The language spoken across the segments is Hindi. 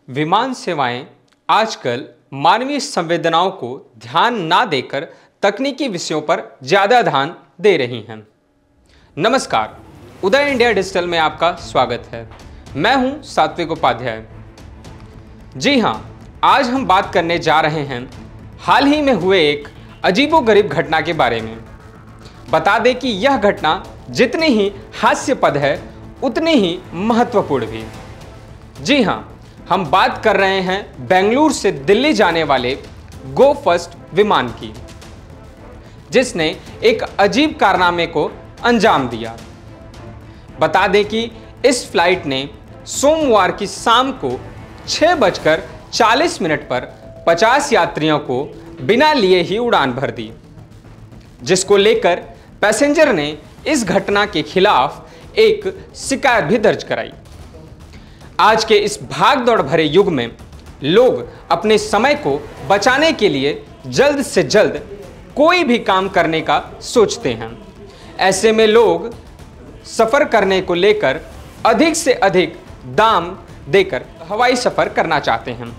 विमान सेवाएं आजकल मानवीय संवेदनाओं को ध्यान ना देकर तकनीकी विषयों पर ज्यादा ध्यान दे रही हैं। नमस्कार, उदय इंडिया डिजिटल में आपका स्वागत है। मैं हूं सात्विक उपाध्याय। जी हां, आज हम बात करने जा रहे हैं हाल ही में हुए एक अजीबोगरीब घटना के बारे में। बता दें कि यह घटना जितनी ही हास्यपद है उतनी ही महत्वपूर्ण भी। जी हां, हम बात कर रहे हैं बेंगलुरु से दिल्ली जाने वाले गो फर्स्ट विमान की, जिसने एक अजीब कारनामे को अंजाम दिया। बता दें कि इस फ्लाइट ने सोमवार की शाम को 6:40 पर 50 यात्रियों को बिना लिए ही उड़ान भर दी, जिसको लेकर पैसेंजर ने इस घटना के खिलाफ एक शिकायत भी दर्ज कराई। आज के इस भागदौड़ भरे युग में लोग अपने समय को बचाने के लिए जल्द से जल्द कोई भी काम करने का सोचते हैं। ऐसे में लोग सफ़र करने को लेकर अधिक से अधिक दाम देकर हवाई सफ़र करना चाहते हैं।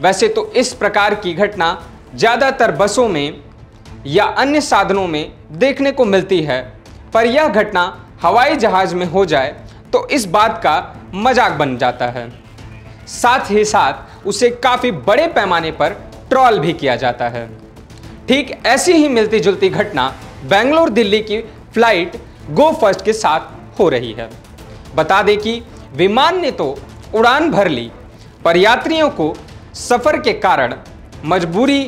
वैसे तो इस प्रकार की घटना ज़्यादातर बसों में या अन्य साधनों में देखने को मिलती है, पर यह घटना हवाई जहाज़ में हो जाए तो इस बात का मजाक बन जाता है। साथ ही साथ उसे काफ़ी बड़े पैमाने पर ट्रोल भी किया जाता है। ठीक ऐसी ही मिलती जुलती घटना बेंगलुरु दिल्ली की फ्लाइट गो फर्स्ट के साथ हो रही है। बता दें कि विमान ने तो उड़ान भर ली, पर यात्रियों को सफ़र के कारण मजबूरी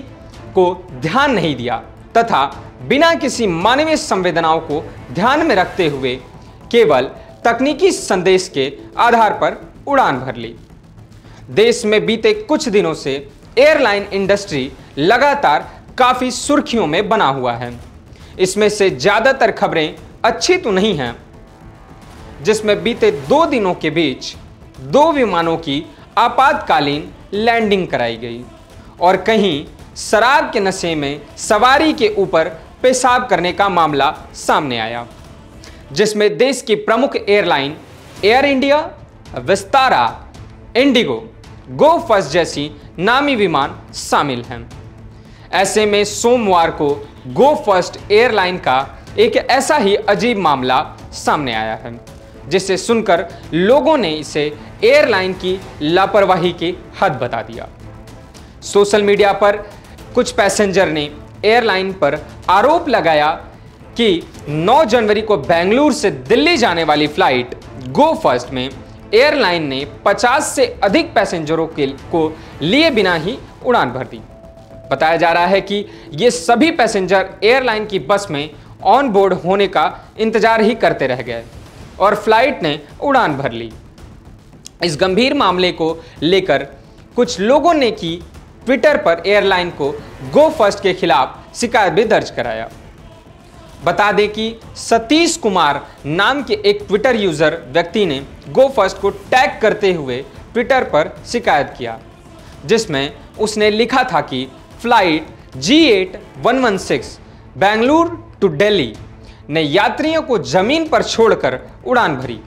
को ध्यान नहीं दिया तथा बिना किसी मानवीय संवेदनाओं को ध्यान में रखते हुए केवल तकनीकी संदेश के आधार पर उड़ान भर ली। देश में बीते कुछ दिनों से एयरलाइन इंडस्ट्री लगातार काफ़ी सुर्खियों में बना हुआ है। इसमें से ज़्यादातर खबरें अच्छी तो नहीं हैं, जिसमें बीते 2 दिनों के बीच 2 विमानों की आपातकालीन लैंडिंग कराई गई और कहीं शराब के नशे में सवारी के ऊपर पेशाब करने का मामला सामने आया, जिसमें देश की प्रमुख airline Air India, Vistara, IndiGo, Go First जैसी नामी विमान शामिल हैं। ऐसे में सोमवार को गो फर्स्ट एयरलाइन का एक ऐसा ही अजीब मामला सामने आया है, जिसे सुनकर लोगों ने इसे एयरलाइन की लापरवाही की हद बता दिया। सोशल मीडिया पर कुछ पैसेंजर ने एयरलाइन पर आरोप लगाया कि 9 जनवरी को बेंगलुरु से दिल्ली जाने वाली फ्लाइट गो फर्स्ट में एयरलाइन ने 50 से अधिक पैसेंजरों को लिए बिना ही उड़ान भर दी। बताया जा रहा है कि ये सभी पैसेंजर एयरलाइन की बस में ऑन बोर्ड होने का इंतजार ही करते रह गए और फ्लाइट ने उड़ान भर ली। इस गंभीर मामले को लेकर कुछ लोगों ने की ट्विटर पर एयरलाइन को गो फर्स्ट के खिलाफ शिकायत भी दर्ज कराया। बता दें कि सतीश कुमार नाम के एक ट्विटर यूजर व्यक्ति ने गो फर्स्ट को टैग करते हुए ट्विटर पर शिकायत किया, जिसमें उसने लिखा था कि flight G8116 Bengaluru to Delhi ने यात्रियों को जमीन पर छोड़कर उड़ान भरी।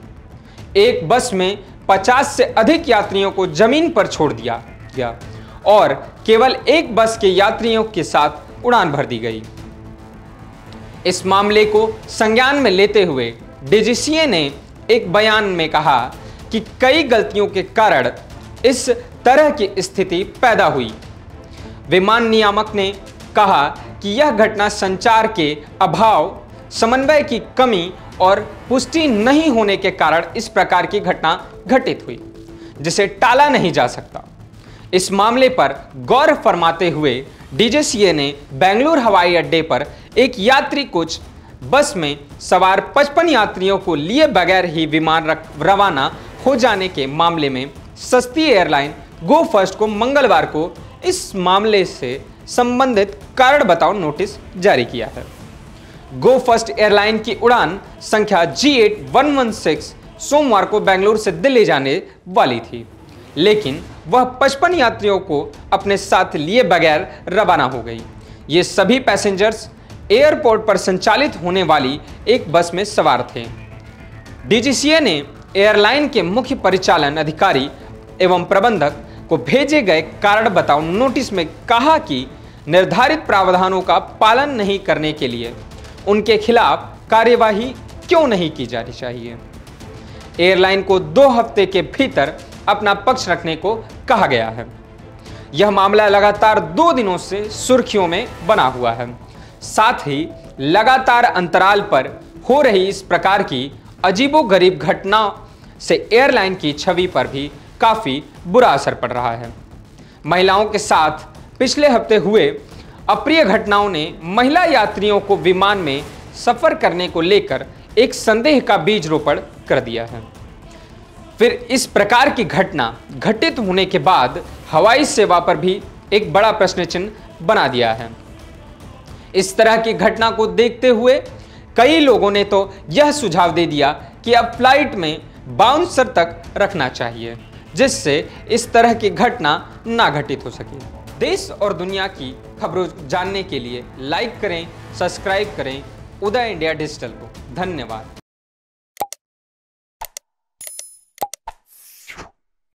एक बस में 50 से अधिक यात्रियों को जमीन पर छोड़ दिया गया और केवल एक बस के यात्रियों के साथ उड़ान भर दी गई। इस मामले को संज्ञान में लेते हुए DGCA ने एक बयान में कहा कि कई गलतियों के कारण इस तरह की स्थिति पैदा हुई। विमान नियामक ने कहा कि यह घटना संचार के अभाव, समन्वय की कमी और पुष्टि नहीं होने के कारण इस प्रकार की घटना घटित हुई, जिसे टाला नहीं जा सकता। इस मामले पर गौर फरमाते हुए DGCA ने बेंगलुरु हवाई अड्डे पर एक यात्री कोच बस में सवार 55 यात्रियों को लिए बगैर ही विमान रवाना हो जाने के मामले में सस्ती एयरलाइन गो फर्स्ट को मंगलवार को इस मामले से संबंधित कारण बताओ नोटिस जारी किया है। गो फर्स्ट एयरलाइन की उड़ान संख्या G8116 सोमवार को बेंगलुरु से दिल्ली जाने वाली थी, लेकिन वह 55 यात्रियों को अपने साथ लिए बगैर रवाना हो गई। ये सभी पैसेंजर्स एयरपोर्ट पर संचालित होने वाली एक बस में सवार थे। DGCA ने एयरलाइन के मुख्य परिचालन अधिकारी एवं प्रबंधक को भेजे गए कारण बताओ नोटिस में कहा कि निर्धारित प्रावधानों का पालन नहीं करने के लिए उनके खिलाफ कार्यवाही क्यों नहीं की जानी चाहिए। एयरलाइन को 2 हफ्ते के भीतर अपना पक्ष रखने को कहा गया है। यह मामला लगातार 2 दिनों से सुर्खियों में बना हुआ है। साथ ही लगातार अंतराल पर हो रही इस प्रकार की अजीबोगरीब घटनाओं से एयरलाइन की छवि पर भी काफी बुरा असर पड़ रहा है। महिलाओं के साथ पिछले हफ्ते हुए अप्रिय घटनाओं ने महिला यात्रियों को विमान में सफर करने को लेकर एक संदेह का बीज रोपण कर दिया है। फिर इस प्रकार की घटना घटित होने के बाद हवाई सेवा पर भी एक बड़ा प्रश्न चिन्ह बना दिया है। इस तरह की घटना को देखते हुए कई लोगों ने तो यह सुझाव दे दिया कि अब फ्लाइट में बाउंसर तक रखना चाहिए, जिससे इस तरह की घटना ना घटित हो सके। देश और दुनिया की खबरों जानने के लिए लाइक करें, सब्सक्राइब करें उदय इंडिया डिजिटल को। धन्यवाद।